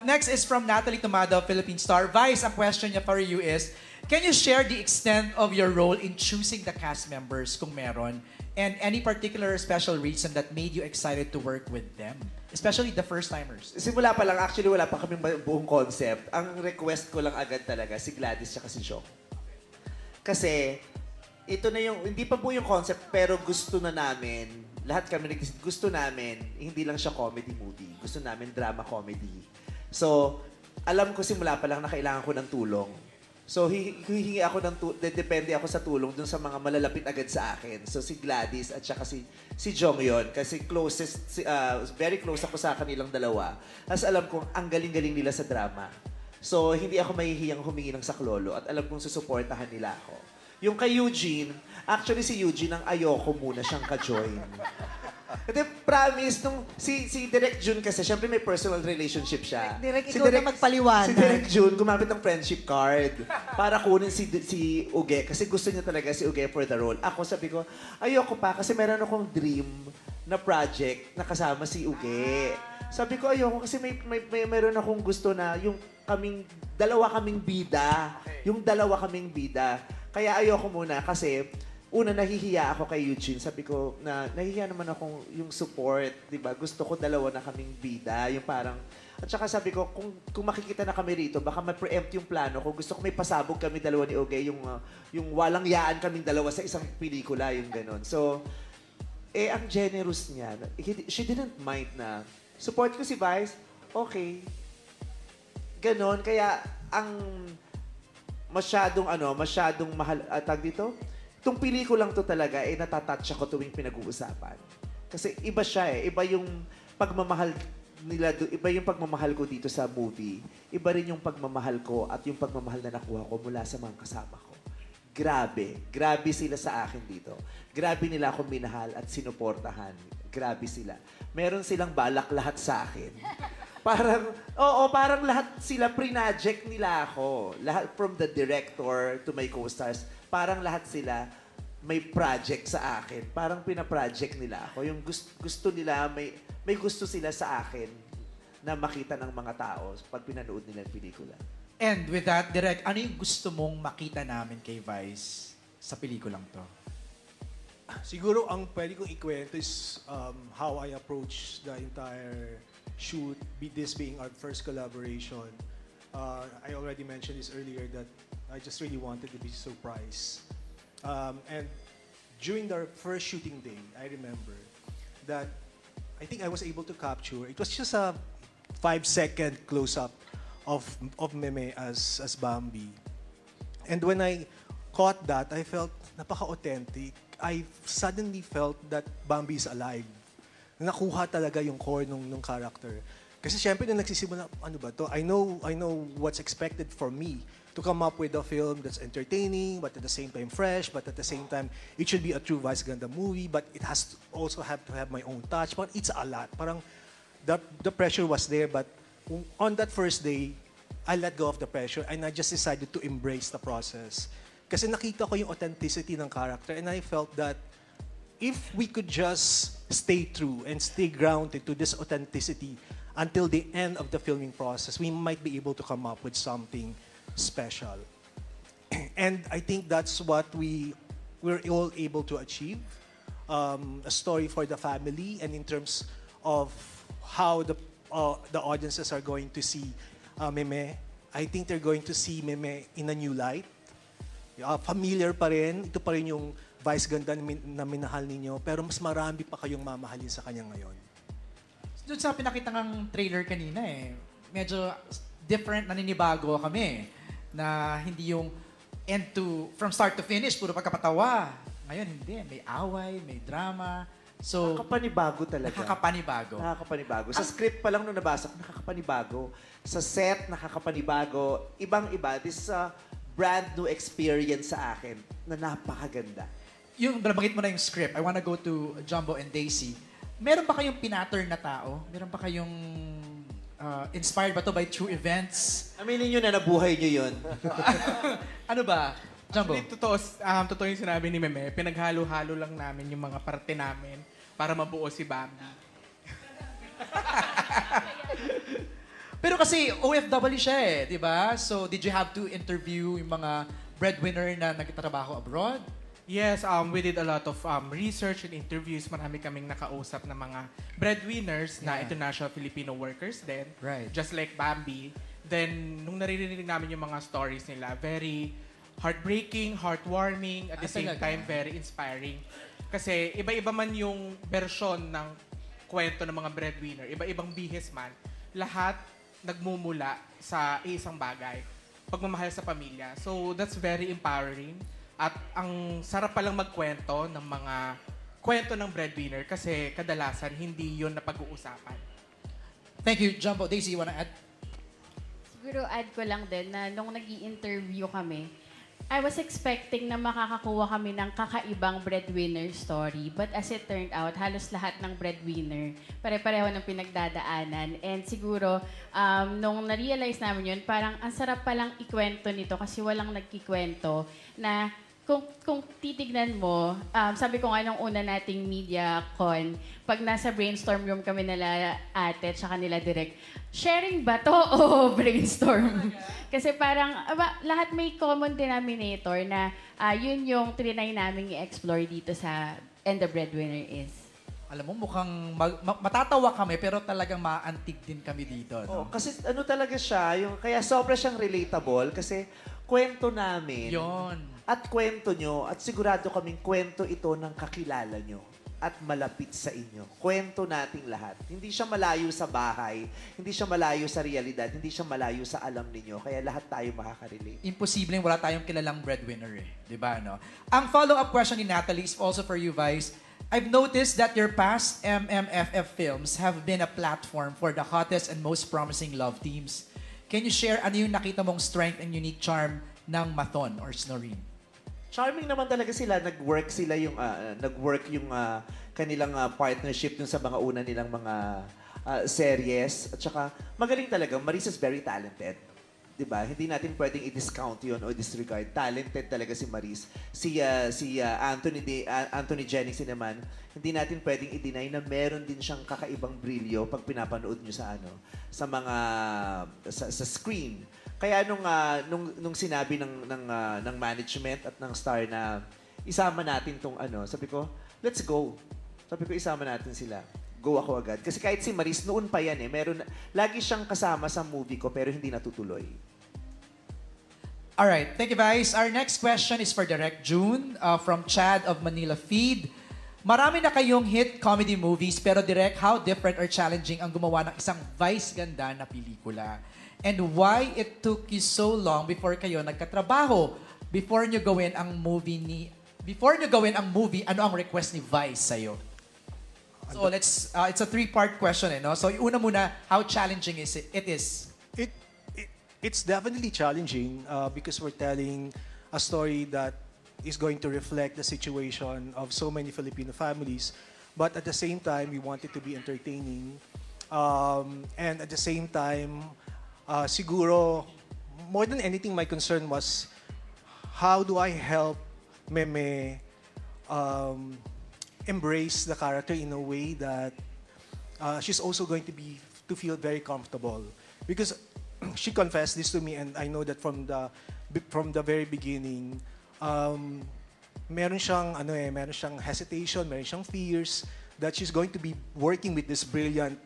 Next is from Natalie Tomado, Philippine Star. Vice, ang question niya for you is, can you share the extent of your role in choosing the cast members, kung meron, and any particular special reason that made you excited to work with them? Especially the first-timers. Simula pa lang, actually wala pa kaming buong concept. Ang request ko lang agad talaga, si Gladys at si Jong. Kasi, ito na yung, hindi pa po yung concept, pero gusto na namin, lahat kami gusto namin, hindi lang siya comedy movie. Gusto namin drama comedy. So, alam ko simula pa lang na kailangan ko ng tulong. So, hihingi ako ng depende ako sa tulong dun sa mga malalapit agad sa akin. So, si Gladys at saka si Jong yon. Kasi very close ako sa kanilang dalawa. As alam kong ang galing-galing nila sa drama. So, hindi ako mahihiyang humingi ng saklolo at alam kong susuportahan nila ako. Yung kay Eugene, actually si Eugene ang ayoko muna siyang ka-join. Kasi promise, nung si Direk June kasi, syempre may personal relationship siya. Direk, ikaw na magpaliwanag. Si Direk June, gumamit ng friendship card para kunin si Uge. Kasi gusto niya talaga si Uge for the role. Ako sabi ko, ayoko pa kasi meron akong dream na project na kasama si Uge. Sabi ko, ayoko kasi meron akong gusto na yung dalawa kaming bida. Yung dalawa kaming bida. Kaya ayoko muna kasi una, nahihiya ako kay Eugene. Sabi ko, nahihiya naman akong yung support, di ba? Gusto ko dalawa na kaming bida. Yung parang, at saka sabi ko, kung makikita na kami rito, baka ma-preempt yung plano ko. Gusto ko may pasabog kami dalawa ni Oge, yung walang yaan kaming dalawa sa isang pelikula, yung ganon. So, ang generous niya. She didn't mind na, support ko si Vice, okay. Ganon, kaya ang masyadong mahal, tag dito, itong pelikulang to talaga, natatouch ako tuwing pinag-uusapan. Kasi iba siya iba yung pagmamahal nila, iba yung pagmamahal ko dito sa movie. Iba rin yung pagmamahal ko at yung pagmamahal na nakuha ko mula sa mga kasama ko. Grabe sila sa akin dito. Grabe nila ako minahal at sinuportahan. Grabe sila. Meron silang balak lahat sa akin. Parang lahat sila, pre-project nila ako. Lahat, from the director to my co-stars, parang lahat sila may project sa akin. Parang pina-project nila ako. Yung gusto nila, may gusto sila sa akin na makita ng mga tao pag pinanood nila yung pelikula. And with that, Direk, ano yung gusto mong makita namin kay Vice sa pelikulang to? Siguro ang pwede kong ikwento is how I approach the entire shoot, this being our first collaboration. I already mentioned this earlier that I just really wanted to be surprised. And during the first shooting day, I remember that I think I was able to capture, it was just a 5-second close-up of Meme as Bambi. And when I caught that, I felt napaka-authentic. I suddenly felt that Bambi is alive. Nakuha talaga yung core nung character. Kasi syempre nung nagsisimula, ano ba to? I know what's expected from me to come up with a film that's entertaining, but at the same time fresh, but at the same time, it should be a true Vice Ganda movie, but it has to also have to have my own touch. But it's a lot. Parang the pressure was there, but on that first day, I let go of the pressure and I just decided to embrace the process. Kasi nakita ko yung authenticity ng character and I felt that if we could just stay true and stay grounded to this authenticity until the end of the filming process, we might be able to come up with something special. And I think that's what we're all able to achieve. A story for the family, and in terms of how the audiences are going to see Meme, I think they're going to see Meme in a new light. Familiar pa rin, ito pa rin yung Vice Ganda na minahal ninyo, pero mas marami pa kayong mamahalin sa kanya ngayon. Doon sa pinakita ng trailer kanina medyo different, naninibago kami. Na hindi yung from start to finish, puro pagkapatawa. Ngayon hindi, may away, may drama. So, nakakapanibago talaga. Nakakapanibago. Sa script pa lang nung nabasa ko, nakakapanibago. Sa set, nakakapanibago. Ibang-iba. This is a brand new experience sa akin na napakaganda. Yung nabanggit mo na yung script, I wanna go to Jumbo and Daisy. Meron ba kayong pinattern na tao? Meron ba kayong inspired ba to by true events? Aminin nyo na nabuhay nyo yun. Ano ba? Jumbo? Actually, totoo yung sinabi ni Meme. Pinaghalo-halo lang namin yung mga parte namin para mabuo si Bambi. Pero kasi OFW siya eh, di ba? So, did you have to interview yung mga breadwinner na nagtatrabaho abroad? Yes, we did a lot of research and interviews. Marami kaming nakausap na mga breadwinners na Yeah. international Filipino workers din. Right. Just like Bambi. Then, nung naririnig namin yung mga stories nila, very heartbreaking, heartwarming, at the same talaga? time, very inspiring. Kasi iba-iba man yung version ng kwento ng mga breadwinner, iba-ibang bihis man, lahat nagmumula sa isang bagay, pagmamahal sa pamilya. So, that's very empowering. At ang sarap palang magkwento ng mga kwento ng breadwinner kasi kadalasan hindi yon na pag-uusapan. Thank you, Jumbo. Daisy, you wanna add? Siguro add ko lang din na nung nag-i-interview kami, I was expecting na makakakuha kami ng kakaibang breadwinner story. But as it turned out, halos lahat ng breadwinner, pare-pareho ng pinagdadaanan. And siguro, nung na-realize namin yun, parang ang sarap palang ikwento nito kasi walang nagkikwento na kung titignan mo, sabi ko nga nung una nating media con, pag nasa brainstorm room kami nila ate at saka nila direct, sharing ba to o brainstorm? Kasi parang lahat may common denominator na yun yung trinay namin i-explore dito sa And the Breadwinner Is. Alam mo, mukhang matatawa kami pero talagang maantig din kami dito. Oh, No? kasi ano talaga siya, kaya sobra siyang relatable kasi kwento namin. Yon. At kwento nyo, at sigurado kaming kwento ito ng kakilala nyo at malapit sa inyo. Kwento nating lahat. Hindi siya malayo sa bahay, hindi siya malayo sa realidad, hindi siya malayo sa alam ninyo. Kaya lahat tayo makaka-relate. Imposibleng wala tayong kilalang breadwinner eh. Di ba, no? Ang follow-up question ni Natalie is also for you, Vice. I've noticed that your past MMFF films have been a platform for the hottest and most promising love teams. Can you share ano yung nakita mong strength and unique charm ng Mathon or Snoreen? Charming naman talaga sila. Nag-work yung kanilang partnership dun sa mga una nilang mga series. At saka, magaling talaga. Maris is very talented. Diba? Hindi natin pwedeng i-discount yun o disregard. Talented talaga si Maris. Si Anthony Jennings naman, hindi natin pwedeng i-deny na meron din siyang kakaibang brilyo pag pinapanood nyo sa screen. Kaya nung sinabi ng management at ng star na isama natin tong sabi ko, let's go. Sabi ko, isama natin sila. Go ako agad. Kasi kahit si Maris, noon pa yan lagi siyang kasama sa movie ko pero hindi natutuloy. Alright, thank you, Vice. Our next question is for Direct June from Chad of Manila Feed. Marami na kayong hit comedy movies pero Direct, how different or challenging ang gumawa ng isang Vice ganda na pelikula? And why it took you so long before kayo nagkatrabaho? Before nyo gawin ang movie, ano ang request ni Vice sa'yo? So it's a three-part question no? So una muna, how challenging is it is? It's definitely challenging because we're telling a story that is going to reflect the situation of so many Filipino families. But at the same time, we want it to be entertaining. And at the same time, siguro, more than anything, my concern was how do I help Meme embrace the character in a way that she's also going to feel very comfortable. Because she confessed this to me, and I know that from the very beginning, meron siyang hesitation, meron siyang fears that she's going to be working with this brilliant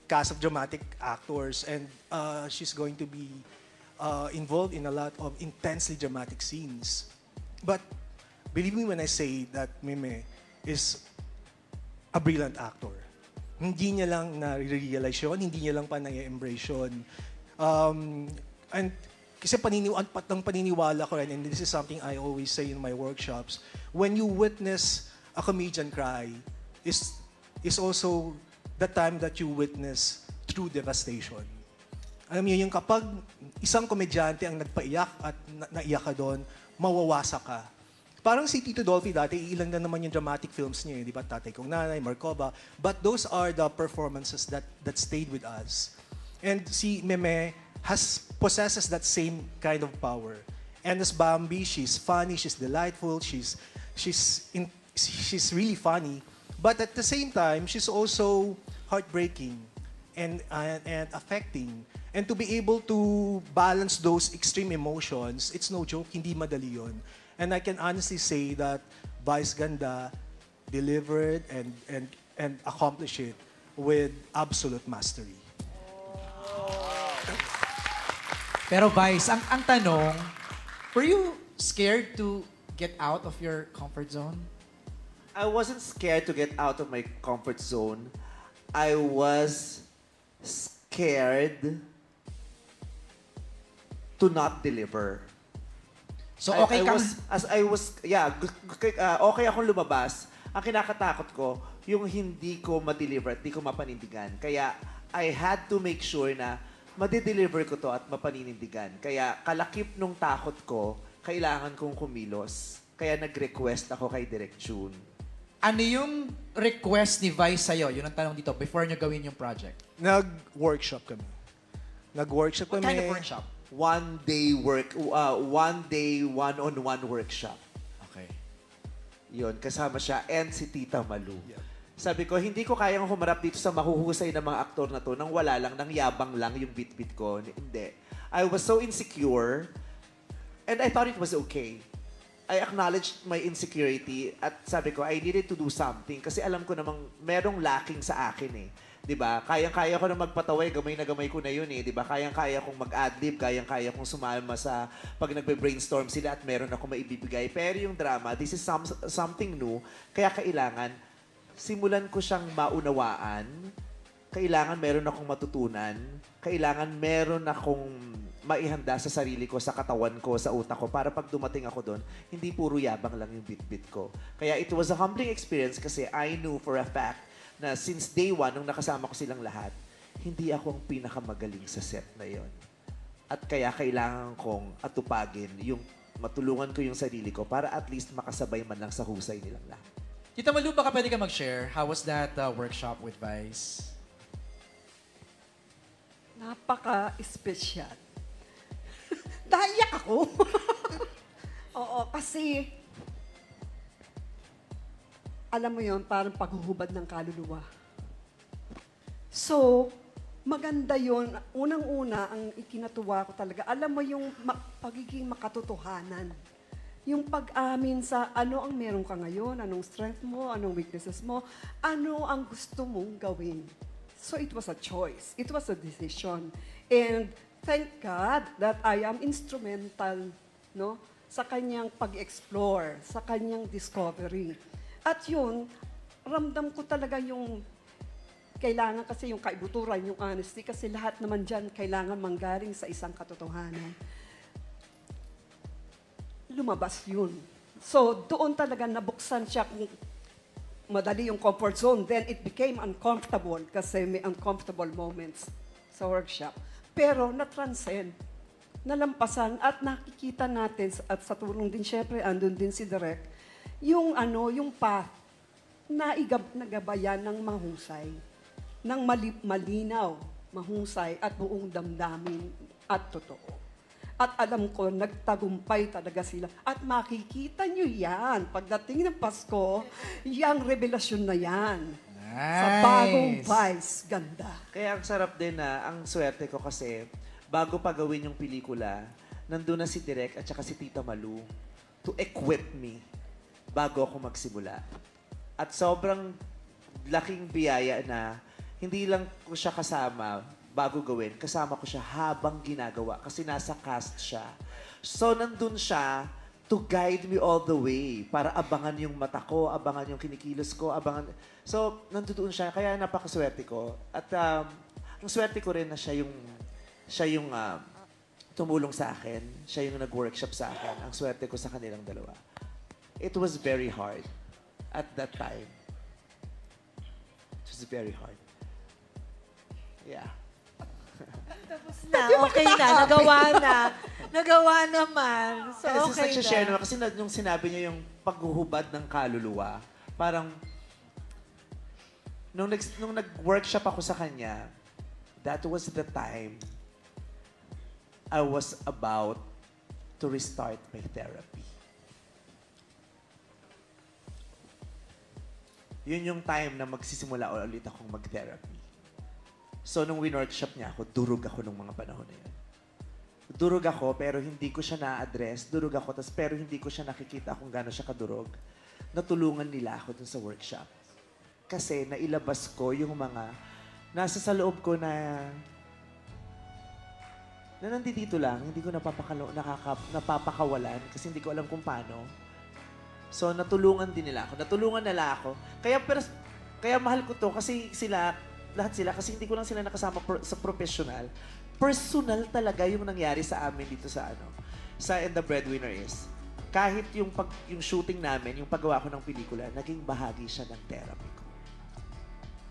cast of dramatic actors, and she's going to be involved in a lot of intensely dramatic scenes. But believe me when I say that Meme is a brilliant actor. Hindi niya lang na-realize yun, hindi niya lang pa na-embrace yun. And kasi paniniwala ko rin, and this is something I always say in my workshops, when you witness a comedian cry, is also the time that you witness true devastation. Alam niyo, yung kapag isang komedyante ang nagpaiyak at naiyak ka doon, mawawasa ka. Parang si Tito Dolphy dati, ilan na naman yung dramatic films niya, di ba? Tatay Kong Nanay, Markova. But those are the performances that stayed with us. And si Meme possesses that same kind of power. And as Bambi, she's funny, she's delightful, she's really funny. But at the same time, she's also heartbreaking. and affecting. And to be able to balance those extreme emotions, it's no joke, hindi madali yun. And I can honestly say that Vice Ganda delivered and accomplished it with absolute mastery. Pero Vice, ang tanong, were you scared to get out of your comfort zone? I wasn't scared to get out of my comfort zone. I was scared to not deliver. So okay kang... Okay akong lumabas. Ang kinakatakot ko, yung hindi ko ma-deliver at hindi ko mapanindigan. Kaya I had to make sure na ma-deliver ko to at mapaninindigan. Kaya kalakip nung takot ko, kailangan kong kumilos. Kaya nag-request ako kay Direk June. Ano yung request ni Vice sa'yo? Yun ang tanong dito, before nyo gawin yung project. Nag-workshop kami. What kind of workshop? One day, one-on-one workshop. Okay. Yun, kasama siya and si Tita Malu. Yeah. Sabi ko, hindi ko kayang humarap dito sa mahuhusay na mga aktor na to nang wala lang, nang yabang lang yung bit-bit ko. Hindi. I was so insecure and I thought it was okay. I acknowledged my insecurity at sabi ko, I needed to do something kasi alam ko namang merong lacking sa akin eh. 'Di ba? Kayang-kaya ko na magpataway, gamay na gamay ko na 'yun eh, 'di ba? Kayang-kaya kong mag-adlib, kayang-kaya kong sumama sa pag nagbe-brainstorm sila at meron ako maibibigay. Pero yung drama, this is something new, kaya kailangan simulan ko siyang maunawaan. Kailangan meron akong matutunan. Kailangan meron akong maihanda sa sarili ko, sa katawan ko, sa utak ko, para pag dumating ako doon, hindi puro yabang lang yung bit-bit ko. Kaya it was a humbling experience kasi I knew for a fact na since day one, nung nakasama ko silang lahat, hindi ako ang pinakamagaling sa set na yon. At kaya kailangan kong atupagin yung matulungan ko yung sarili ko para at least makasabay man lang sa husay nilang lahat. Tita Malu, baka pwede ka mag-share? How was that workshop with Vice? Napaka-espesyal. Naiyak ako. Oo, kasi alam mo yon, parang paghuhubad ng kaluluwa. So, maganda yon. Unang-una, ang ikinatuwa ko talaga, alam mo yung pagiging makatotohanan. Yung pag-amin sa ano ang meron ka ngayon, anong strength mo, anong weaknesses mo, ano ang gusto mong gawin. So it was a choice. It was a decision. And thank God that I am instrumental, no, sa kanyang pag-explore, sa kanyang discovery. At yun, ramdam ko talaga yung kailangan kasi yung kaibuturan, yung honesty, kasi lahat naman dyan kailangan manggaling sa isang katotohanan. Lumabas yun. So, doon talaga nabuksan siya kung madali yung comfort zone. Then, it became uncomfortable kasi may uncomfortable moments sa workshop. Pero, na-transcend, nalampasan, at nakikita natin, at sa tulong din, syempre, andun din si Direk, yung yung path na nagabayan ng mahusay, ng malinaw, mahusay, at buong damdamin at totoo. At alam ko, nagtagumpay talaga sila. At makikita nyo yan. Pagdating ng Pasko, yung revelasyon na yan. Nice. Sa bagong Vice Ganda. Kaya ang sarap din na, ang swerte ko kasi, bago pa gawin yung pelikula, nandun na si Direk at saka si Tita Malu to equip me bago ako magsimula. At sobrang laking biyaya na hindi lang ko siya kasama bago gawin, kasama ko siya habang ginagawa kasi nasa cast siya. So, nandun siya to guide me all the way para abangan yung mata ko, abangan yung kinikilos ko, abangan... So, nandun siya. Kaya napakaswerte ko. At ang swerte ko rin na siya yung tumulong sa akin. Siya yung nag-workshop sa akin. Ang swerte ko sa kanilang dalawa. It was very hard at that time. It was very hard. Yeah. Tapos na, okay na, nagawa na. Nagawa naman. So, Kasi okay nagsashare na. naman. Kasi nung sinabi niya yung paghuhubad ng kaluluwa, parang, nung nag-workshop ako sa kanya, that was the time I was about to restart my therapy. Yun yung time na magsisimula ulit akong mag-therapy. So, nung win-workshop niya ako, durog ako nung mga panahon na yun. Durog ako, pero hindi ko siya na-address. Durog ako, pero hindi ko siya nakikita kung gaano siya kadurog. Natulungan nila ako dun sa workshop. Kasi nailabas ko yung mga nasa sa loob ko na nandito lang, hindi ko napapakawalan kasi hindi ko alam kung paano. So, natulungan din nila ako. Natulungan nila ako. Kaya mahal ko to kasi lahat sila, kasi hindi ko lang sila nakasama sa professional. Personal talaga yung nangyari sa amin dito sa And the Breadwinner is, kahit yung shooting namin, yung paggawa ko ng pelikula, naging bahagi siya ng therapy ko.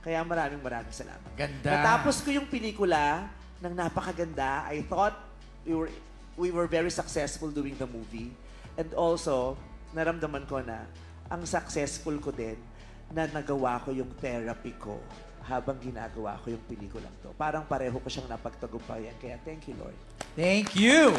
Kaya maraming salamat. Ganda. Natapos ko yung pelikula ng napakaganda. I thought we were very successful doing the movie. And also, naramdaman ko na ang successful ko din na nagawa ko yung therapy ko habang ginagawa ko yung pelikulang to. Parang pareho ko siyang napagtagumpayan. Kaya thank you, Lord. Thank you!